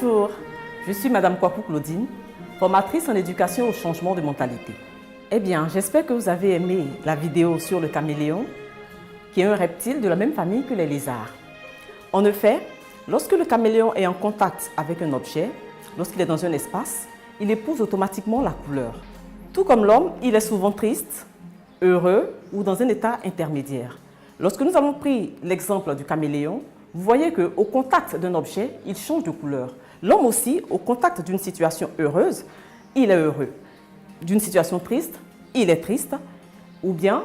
Bonjour, je suis Madame Kwaku Claudine, formatrice en éducation au changement de mentalité. Eh bien, j'espère que vous avez aimé la vidéo sur le caméléon, qui est un reptile de la même famille que les lézards. En effet, lorsque le caméléon est en contact avec un objet, lorsqu'il est dans un espace, il épouse automatiquement la couleur. Tout comme l'homme, il est souvent triste, heureux ou dans un état intermédiaire. Lorsque nous avons pris l'exemple du caméléon, vous voyez qu'au contact d'un objet, il change de couleur. L'homme aussi, au contact d'une situation heureuse, il est heureux. D'une situation triste, il est triste, ou bien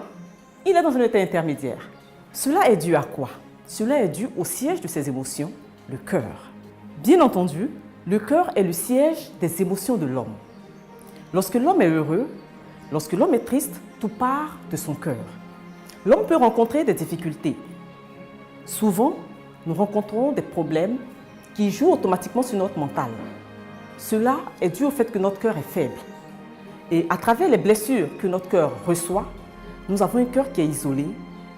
il est dans un état intermédiaire. Cela est dû à quoi? Cela est dû au siège de ses émotions, le cœur. Bien entendu, le cœur est le siège des émotions de l'homme. Lorsque l'homme est heureux, lorsque l'homme est triste, tout part de son cœur. L'homme peut rencontrer des difficultés. Souvent, nous rencontrons des problèmes qui jouent automatiquement sur notre mental. Cela est dû au fait que notre cœur est faible. Et à travers les blessures que notre cœur reçoit, nous avons un cœur qui est isolé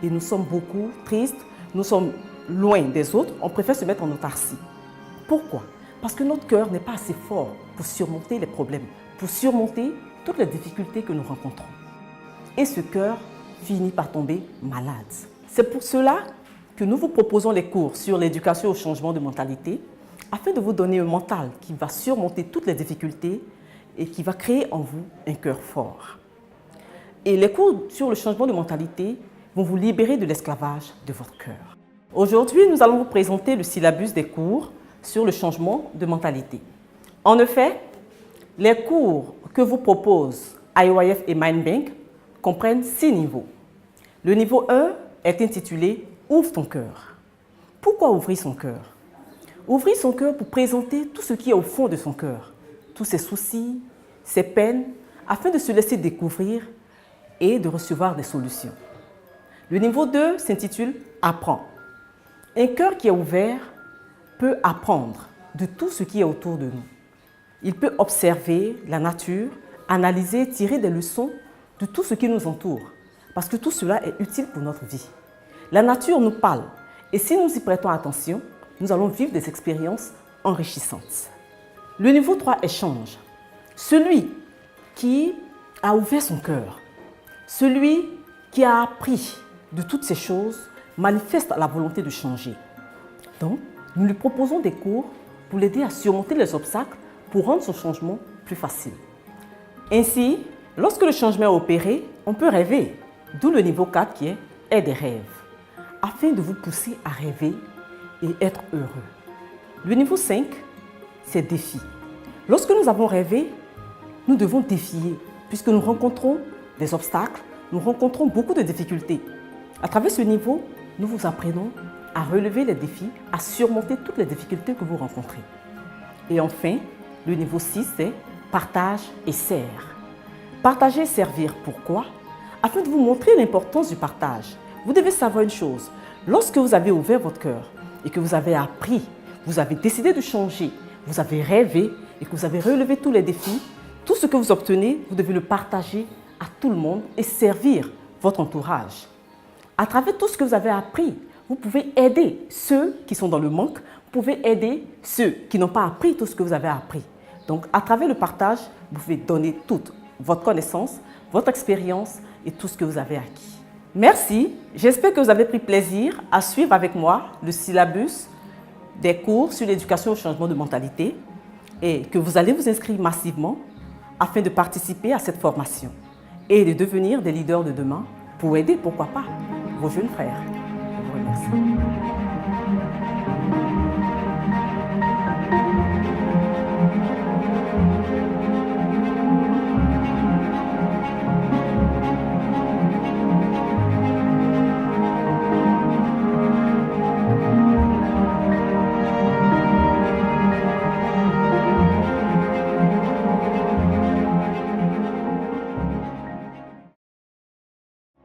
et nous sommes beaucoup tristes, nous sommes loin des autres, on préfère se mettre en autarcie. Pourquoi? Parce que notre cœur n'est pas assez fort pour surmonter les problèmes, pour surmonter toutes les difficultés que nous rencontrons. Et ce cœur finit par tomber malade. C'est pour cela que nous vous proposons les cours sur l'éducation au changement de mentalité afin de vous donner un mental qui va surmonter toutes les difficultés et qui va créer en vous un cœur fort. Et les cours sur le changement de mentalité vont vous libérer de l'esclavage de votre cœur. Aujourd'hui, nous allons vous présenter le syllabus des cours sur le changement de mentalité. En effet, les cours que vous proposent IYF et Mindbank comprennent 6 niveaux. Le niveau 1 est intitulé « Ouvre ton cœur ». Pourquoi ouvrir son cœur? Ouvrir son cœur pour présenter tout ce qui est au fond de son cœur, tous ses soucis, ses peines, afin de se laisser découvrir et de recevoir des solutions. Le niveau 2 s'intitule « Apprends ». Un cœur qui est ouvert peut apprendre de tout ce qui est autour de nous. Il peut observer la nature, analyser, tirer des leçons de tout ce qui nous entoure, parce que tout cela est utile pour notre vie. La nature nous parle et si nous y prêtons attention, nous allons vivre des expériences enrichissantes. Le niveau 3 échange. Celui qui a ouvert son cœur, celui qui a appris de toutes ces choses, manifeste la volonté de changer. Donc, nous lui proposons des cours pour l'aider à surmonter les obstacles pour rendre son changement plus facile. Ainsi, lorsque le changement est opéré, on peut rêver, d'où le niveau 4 qui est des rêves, afin de vous pousser à rêver et être heureux. Le niveau 5, c'est défi. Lorsque nous avons rêvé, nous devons défier, puisque nous rencontrons des obstacles, nous rencontrons beaucoup de difficultés. À travers ce niveau, nous vous apprenons à relever les défis, à surmonter toutes les difficultés que vous rencontrez. Et enfin, le niveau 6, c'est partage et sert. Partager et servir, pourquoi? Afin de vous montrer l'importance du partage. Vous devez savoir une chose, lorsque vous avez ouvert votre cœur et que vous avez appris, vous avez décidé de changer, vous avez rêvé et que vous avez relevé tous les défis, tout ce que vous obtenez, vous devez le partager à tout le monde et servir votre entourage. À travers tout ce que vous avez appris, vous pouvez aider ceux qui sont dans le manque, vous pouvez aider ceux qui n'ont pas appris tout ce que vous avez appris. Donc, à travers le partage, vous pouvez donner toute votre connaissance, votre expérience et tout ce que vous avez acquis. Merci, j'espère que vous avez pris plaisir à suivre avec moi le syllabus des cours sur l'éducation au changement de mentalité et que vous allez vous inscrire massivement afin de participer à cette formation et de devenir des leaders de demain pour aider, pourquoi pas, vos jeunes frères. Je vous remercie.